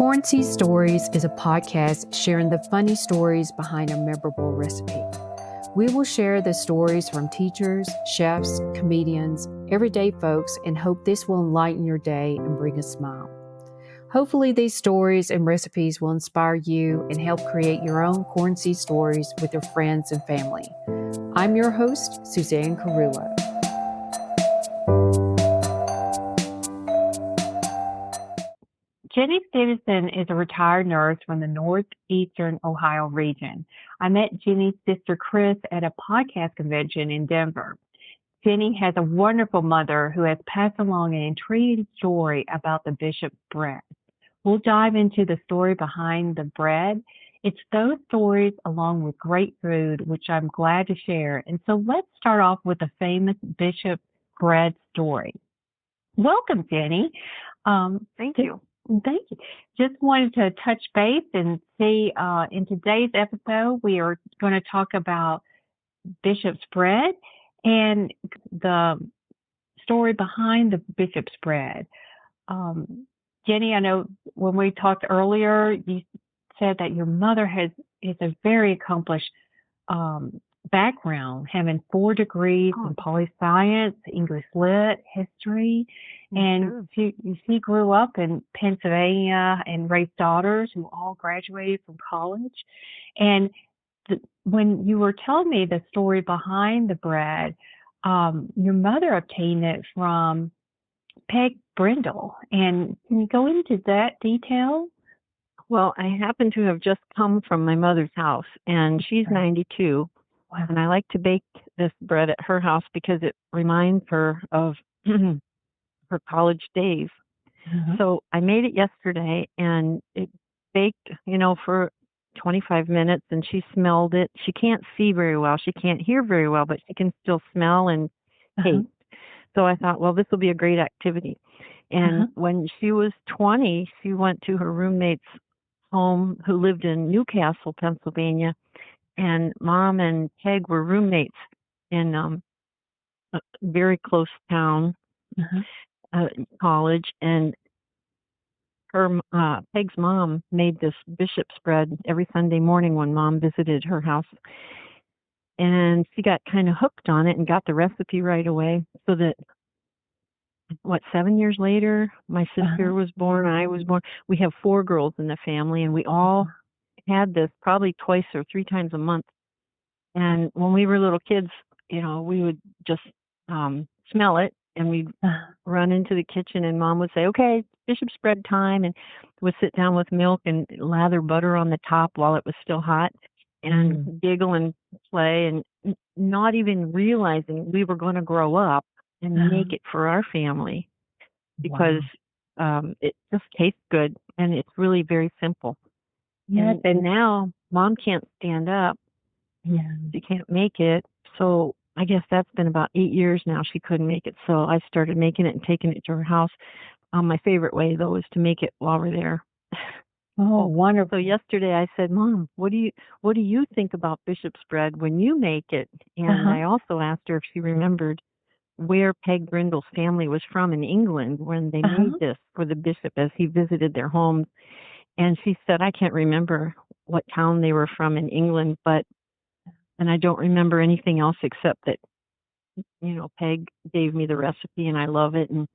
Corn Seed Stories is a podcast sharing the funny stories behind a memorable recipe. We will share the stories from teachers, chefs, comedians, everyday folks, and hope this will enlighten your day and bring a smile. Hopefully, these stories and recipes will inspire you and help create your own corn seed stories with your friends and family. I'm your host, Suzanne Carullo. Gini Stevenson is a retired nurse from the northeastern Ohio region. I met Gini's sister Chris at a podcast convention in Denver. Gini has a wonderful mother who has passed along an intriguing story about the bishop's bread. We'll dive into the story behind the bread. It's those stories along with great food, which I'm glad to share. And so let's start off with the famous bishop bread story. Welcome, Gini. Thank you. Thank you. Just wanted to touch base and see, in today's episode, we are going to talk about bishop's bread and the story behind the bishop's bread. Jenny, I know when we talked earlier, you said that your mother is a very accomplished background, having 4 degrees in poli-science, English lit, history, and she grew up in Pennsylvania and raised daughters who all graduated from college. And when you were telling me the story behind the bread, your mother obtained it from Peg Brindle. And can you go into that detail? Well, I happen to have just come from my mother's house, and she's 92. Wow. And I like to bake this bread at her house because it reminds her of her college days. So I made it yesterday, and it baked, for 25 minutes, and she smelled it. She can't see very well. She can't hear very well, but she can still smell and taste. So I thought, well, this will be a great activity. And when she was 20, she went to her roommate's home who lived in Newcastle, Pennsylvania. And Mom and Peg were roommates in a very close town, college. And her Peg's mom made this bishop's bread every Sunday morning when Mom visited her house. And she got kind of hooked on it and got the recipe right away. So that, 7 years later, my sister was born, I was born. We have 4 girls in the family, and we all had this probably twice or 3 times a month. And when we were little kids, we would just smell it, and we'd run into the kitchen, and Mom would say, okay, bishop's bread time, and would sit down with milk and lather butter on the top while it was still hot, and giggle and play, and not even realizing we were going to grow up and make it for our family because it just tastes good, and it's really very simple. Yeah, and now Mom can't stand up. Yeah. She can't make it. So I guess that's been about 8 years now she couldn't make it. So I started making it and taking it to her house. My favorite way, though, is to make it while we're there. Oh, wonderful. So yesterday I said, Mom, what do you think about bishop's bread when you make it? And I also asked her if she remembered where Peg Brindle's family was from in England when they made this for the bishop as he visited their homes. And she said, I can't remember what town they were from in England, and I don't remember anything else except that, Peg gave me the recipe and I love it. And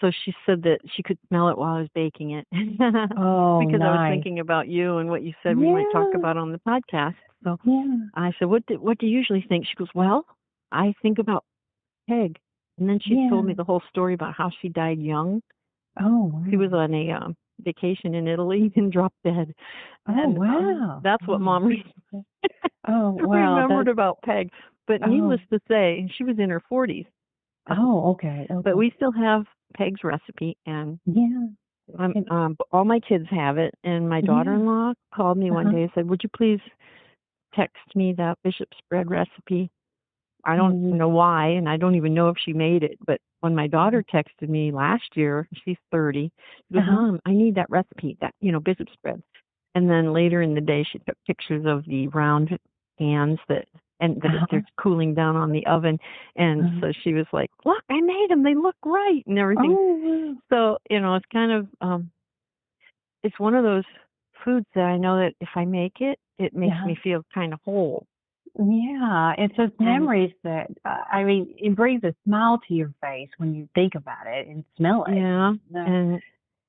so she said that she could smell it while I was baking it. Oh, because nice. I was thinking about you and what you said we might talk about on the podcast. So I said, what do you usually think? She goes, well, I think about Peg. And then she told me the whole story about how she died young. Oh, wow. She was on a vacation in Italy and dropped dead. Oh, wow. That's what Mom remembered about Peg. But needless to say, she was in her 40s. Oh, okay. But we still have Peg's recipe, and all my kids have it. And my daughter-in-law called me one day and said, would you please text me that bishop's bread recipe? I don't know why, and I don't even know if she made it. But when my daughter texted me last year, she's 30, she goes, Mom, I need that recipe, that, bishop's bread. And then later in the day, she took pictures of the round pans that they're cooling down on the oven. And so she was like, look, I made them. They look right and everything. So, it's kind of it's one of those foods that I know that if I make it, it makes Yeah. me feel kind of whole. Yeah, it's those And memories that I mean, it brings a smile to your face when you think about it and smell it. yeah, The, and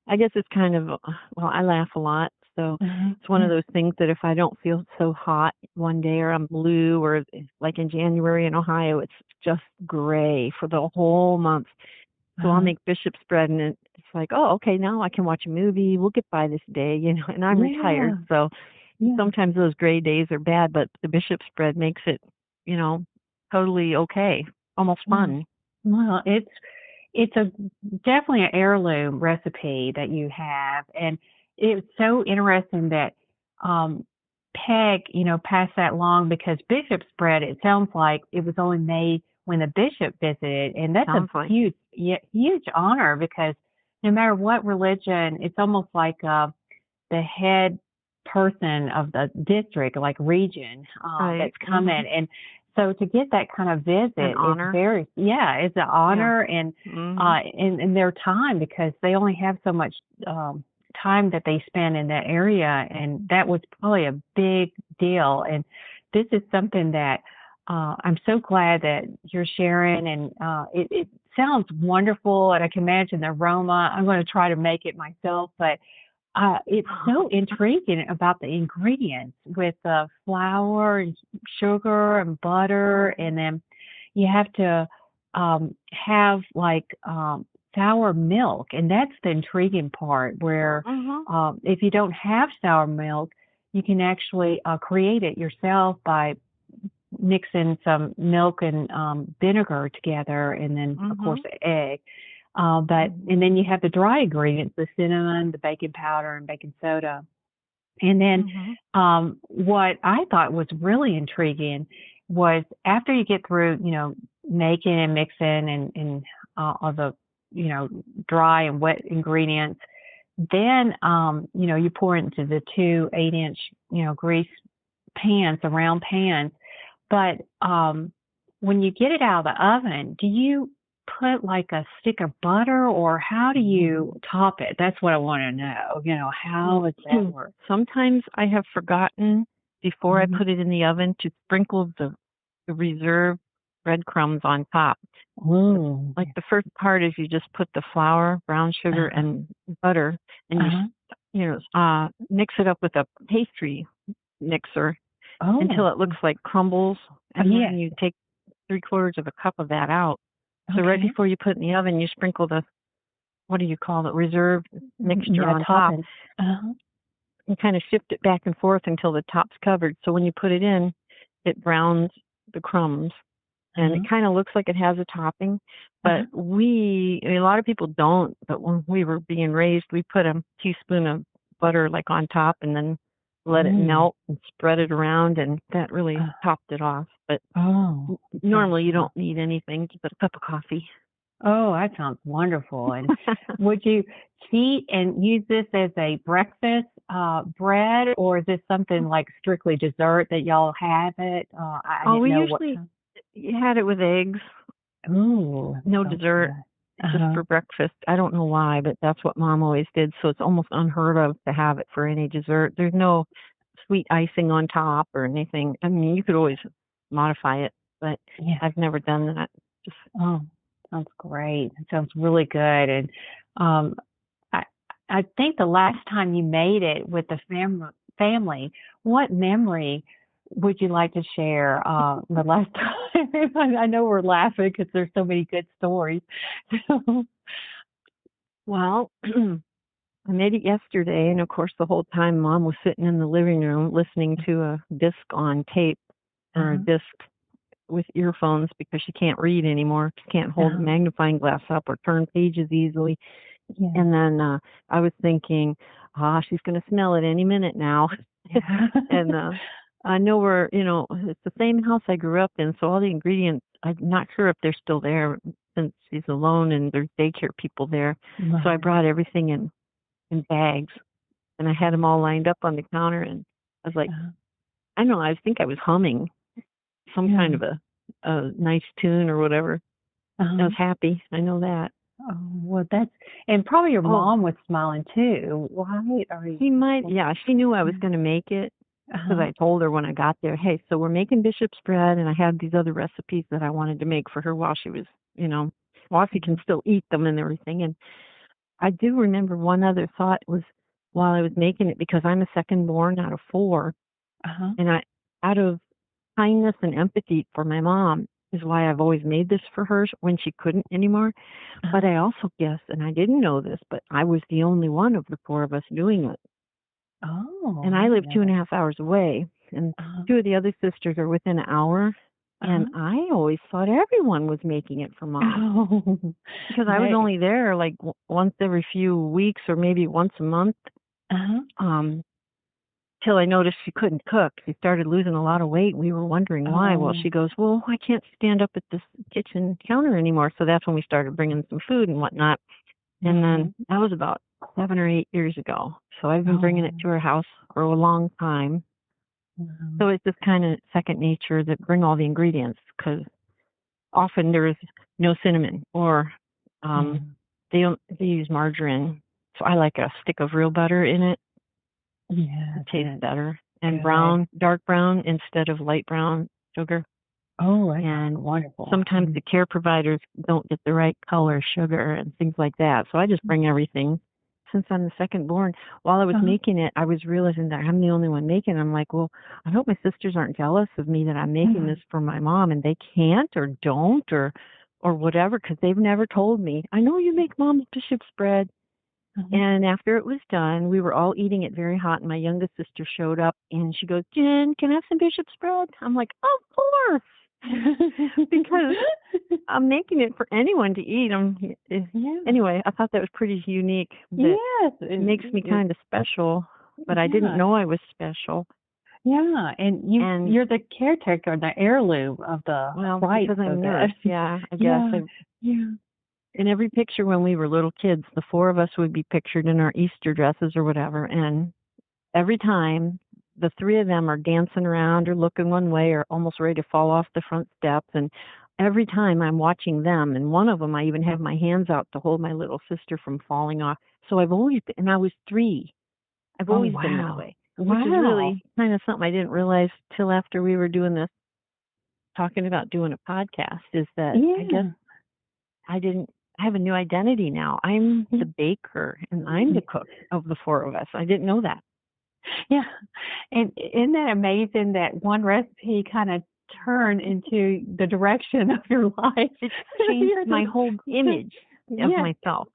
I guess it's kind of well, I laugh a lot, so it's one of yeah. those things that if I don't feel so hot one day or I'm blue or like in January in Ohio, it's just gray for the whole month. So I'll make bishop spread, and it's like, oh, okay, now I can watch a movie. We'll get by this day, and I'm retired, Yeah, so yeah. sometimes those gray days are bad, but the bishop spread makes it, you know, totally okay, almost Well, fun. well, it's a definitely an heirloom recipe that you have, and it's so interesting that um, Peg, passed that along because bishop spread. It sounds like it was only made when the bishop visited, and that's a Sounds like. huge, huge honor because no matter what religion, it's almost like the head person of the district, like region, Right. that's coming. And so to get that kind of An visit is honor. it's an Yeah. honor and Mhm. in their time because they only have so much time that they spend in that area, and that was probably a big deal. And this is something that I'm so glad that you're sharing, and it sounds wonderful, and I can imagine the aroma. I'm going to try to make it myself, but it's so intriguing about the ingredients with flour and sugar and butter, and then you have to have like sour milk, and that's the intriguing part. Where Mhm. if you don't have sour milk, you can actually create it yourself by mixing some milk and vinegar together, and then of course Mhm. the egg. And then you have the dry ingredients, the cinnamon, the baking powder, and baking soda. And then Mhm. what I thought was really intriguing was after you get through, making and mixing and all the, dry and wet ingredients, then, you pour it into the 2 8-inch, grease pans, the round pans. But when you get it out of the oven, do you put like a stick of butter, or how do you top it? That's what I want to know. How does that work? Sometimes I have forgotten before I Mhm. put it in the oven to sprinkle the reserved breadcrumbs on top. Ooh. Like the first part is you just put the flour, brown sugar, Uh-huh. and butter, and Uh-huh. mix it up with a pastry mixer until Oh. it looks like crumbles, and Yes. then you take 3/4 of a cup of that out. So right Okay. before you put it in the oven, you sprinkle the what do you call it, reserved mixture Yeah, on top, toppings. Uh-huh. and kind of shift it back and forth until the top's covered. So when you put it in, it browns the crumbs, and it Uh-huh. kind of looks like it has a topping. But Uh-huh. a lot of people don't. But when we were being raised, we put a teaspoon of butter like on top, and then let it Mm. melt and spread it around, and that really Uh, topped it off. But oh, it sounds normally you good. don't need anything but a cup of coffee. Oh, that sounds wonderful. And would you cheat and use this as a breakfast bread, or is this something like strictly dessert that y'all have it? I Oh, didn't we know what usually kind. you had it with eggs, Ooh, that no sounds good. dessert, just Uh-huh. for breakfast. I don't know why, but that's what Mom always did. So it's almost unheard of to have it for any dessert. There's no sweet icing on top or anything. I mean, you could always modify it, but Yeah. I've never done that. Just Oh, sounds great. It sounds really good. And um, I I think the last time you made it with the family, what memory would you like to share? The last time, I know we're laughing because there's so many good stories. well, I made it yesterday, and of course, the whole time Mom was sitting in the living room listening to a disc on tape or a Uh-huh, disc with earphones because she can't read anymore. She can't hold the uh-huh, magnifying glass up or turn pages easily. yeah, And then I was thinking, she's going to smell it any minute now. yeah. and I know it's the same house I grew up in, so all the ingredients, I'm not sure if they're still there since she's alone and there's daycare people there. So I Right. brought everything in bags, and I had them all lined up on the counter, and I was like, Uh-huh, I don't know, I think I was humming some yeah. kind of a nice tune or whatever. I Uh-huh. was happy. I know that. Oh, well, and probably your Oh, mom was smiling too. Why are you? she might, yeah, she knew I was going to make it because Uh-huh. I told her when I got there, hey, so we're making bishop's bread, and I had these other recipes that I wanted to make for her while she was, while she can still eat them and everything. And I do remember one other thought was while I was making it, because I'm a second born out of four, Uh-huh. and out of kindness and empathy for my mom, is why I've always made this for her when she couldn't anymore. But Uh-huh. I also guess, and I didn't know this, but I was the only one of the four of us doing it. Oh, And I I live didn't know two and a that. half hours away, and Uh-huh. two of the other sisters are within an hour. And Uh-huh. I always thought everyone was making it for mom Oh, because I was they. only there like once every few weeks or maybe once a month. Uh-huh. Um, till I noticed she couldn't cook. She started losing a lot of weight. We were wondering why. Well, Oh. she goes, well, I can't stand up at this kitchen counter anymore. So that's when we started bringing some food and whatnot. And Uh-huh. then that was about 7 or 8 years ago. So I've been bringing it Oh. to her house for a long time. Uh-huh. So it's just kind of second nature to bring all the ingredients because often there's no cinnamon or Yeah. um, they use margarine. So I like a stick of real butter in it. It Yes, tastes it's better. And good. dark brown instead of light brown sugar. Oh, that's And wonderful. sometimes the care providers don't get the right color sugar and things like that. So I just bring everything. Since I'm the second born, while I was Uh-huh. making it, I was realizing that I'm the only one making it. I'm like, well, I hope my sisters aren't jealous of me that I'm making this for my mom and they can't or don't or whatever because they've never told me. I know you make mom's bishop's bread. Uh-huh. And after it was done, we were all eating it very hot. And my youngest sister showed up and she goes, Jen, can I have some bishop's bread? I'm like, of course. Because I'm making it for anyone to eat. Yeah. Anyway, I thought that was pretty unique. That Yes. makes me kind of special, but I didn't Yeah. know I was special. Yeah. And And you're the caretaker, the heirloom of the well, rights because I'm of nurse, that. yeah, I guess. Yeah. Yeah. In every picture when we were little kids, the four of us would be pictured in our Easter dresses or whatever, and every time the three of them are dancing around or looking one way or almost ready to fall off the front steps. And every time I'm watching them, and one of them I even have my hands out to hold my little sister from falling off. So and I was 3. I've Oh, always been that wow. way, which is Wow. really kind of something I didn't realize till after we were doing this, talking about doing a podcast, is that I guess Yeah. I didn't I have a new identity now. I'm the baker and I'm the cook of the four of us. I didn't know that. Yeah. And isn't that amazing that one recipe kind of turned into the direction of your life? It's changed my whole image of Yes, myself.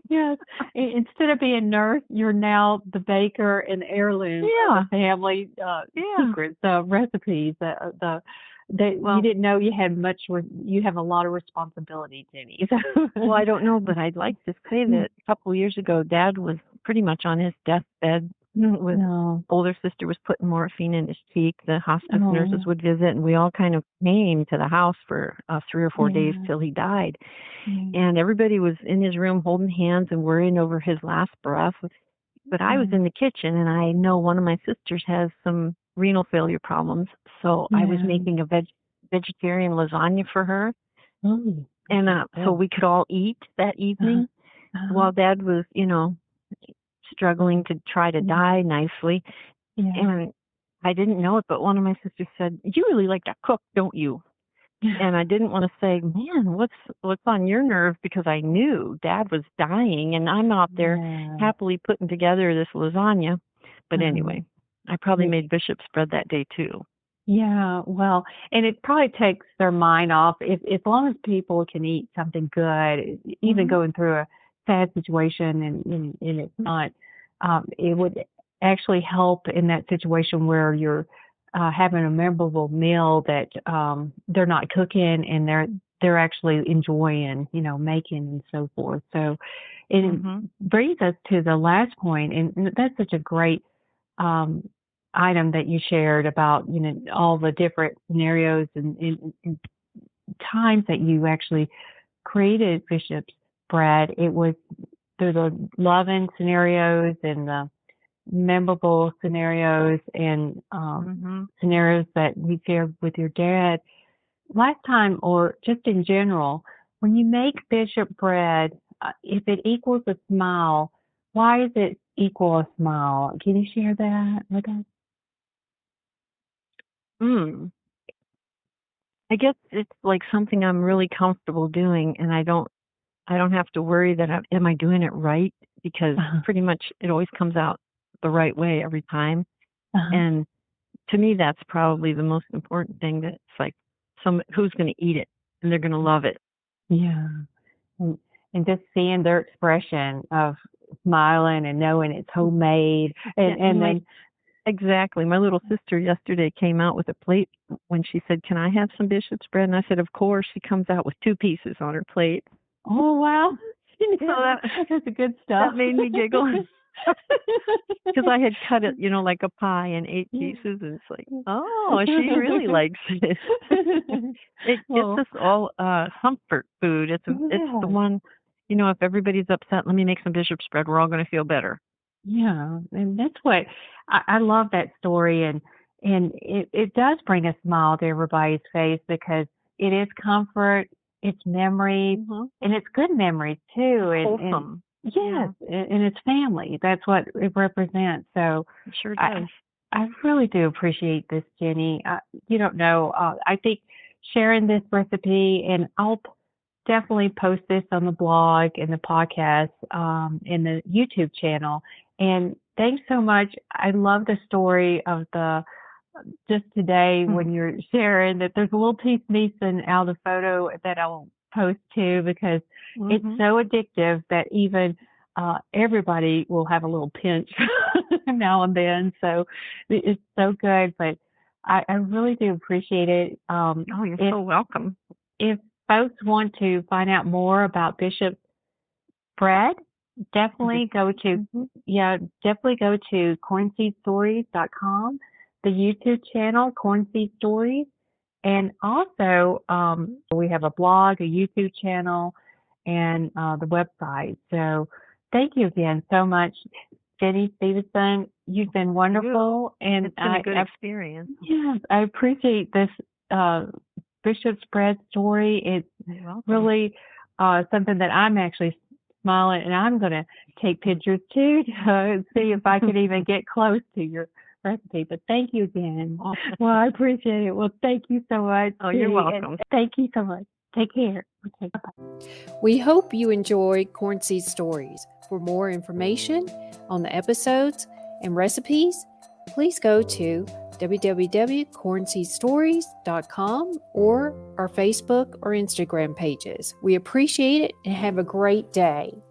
yes. Instead of being nurse, you're now the baker and heirloom of Yeah, the family yeah. secrets, recipes. That you Well, didn't know you had much. You have a lot of responsibility, Jenny. So, well, I don't know, but I'd like to say that a couple of years ago, Dad was pretty much on his deathbed. With no. older sister was putting morphine in his cheek. The hospice nurses Oh, would visit, and we all kind of came to the house for 3 or 4 days yeah, till he died. yeah. And everybody was in his room holding hands and worrying over his last breath. But I was Oh, in the kitchen, and I know one of my sisters has some renal failure problems, so I was yeah. making a vegetarian lasagna for her, Oh, and okay, so cool. we could all eat that Uh-huh. evening Uh-huh. while Dad was, struggling to try to Yeah. die nicely. Yeah. And I didn't know it, but one of my sisters said, "You really like to cook, don't you?" And I didn't want to say, "Man, what's on your nerve?" Because I knew Dad was dying, and I'm out there Yeah. happily putting together this lasagna. But Uh-huh. anyway, I probably Yeah. made bishop's bread that day too. Yeah, well, and it probably takes their mind off if as long as people can eat something good, even Hmm. going through a sad situation and it's not, it would actually help in that situation where you're having a memorable meal that they're not cooking and they're actually enjoying, making and so forth. So it Hmm. brings us to the last point, and that's such a great um, item that you shared about all the different scenarios and times that you actually created Bishop's bread. It was through the loving scenarios and the memorable scenarios and Hmm. scenarios that you shared with your dad last time, or just in general. when you make bishop bread, if it equals a smile, why does it equal a smile? Can you share that with us? Mm. I guess it's like something I'm really comfortable doing, and I don't have to worry that am I doing it right, because pretty much it always comes out the right way every time. And to me, that's probably the most important thing. That it's like who's going to eat it and they're going to love it. Yeah. And just seeing their expression of smiling and knowing it's homemade. And then exactly. My little sister yesterday came out with a plate when she said, "Can I have some bishop's bread?" And I said, "Of course." She comes out with 2 pieces on her plate. oh wow. So that's the good stuff. that made me giggle. Because I had cut it, like a pie in 8 pieces, and it's like, oh, she really likes it. It's just all comfort food. It's the one, if everybody's upset, let me make some bishop's bread. We're all going to feel better. Yeah, and that's what I love that story, and it does bring a smile to everybody's face because it is comfort, it's memories, and it's good memories too. Wholesome. Yes, and it's family. That's what it represents. So it sure does. I really do appreciate this, Jenny. You don't know. I think sharing this recipe, and I'll definitely post this on the blog and the podcast, in the YouTube channel. And thanks so much. I love the story of just today when you're sharing that there's a little piece missing out of the photo that I'll post too, because it's so addictive that even everybody will have a little pinch now and then. So it's so good, but I really do appreciate it. You're so welcome. If folks want to find out more about Bishop bread, definitely go to cornseedstories.com, the YouTube channel Cornseed Stories, and also we have a blog, a YouTube channel, and the website. So thank you again so much, Gini Stevenson. You've been wonderful, and it's been a good experience. Yes, I appreciate this Bishop's bread story. It's really something that I'm actually smiling, and I'm going to take pictures too to see if I can even get close to your recipe. But thank you again. Well, I appreciate it. Well, thank you so much. Oh, you're welcome. Thank you so much. Take care. Okay, bye. We hope you enjoyed Cornseed Stories. For more information on the episodes and recipes, please go to www.cornseedstories.com or our Facebook or Instagram pages. We appreciate it and have a great day.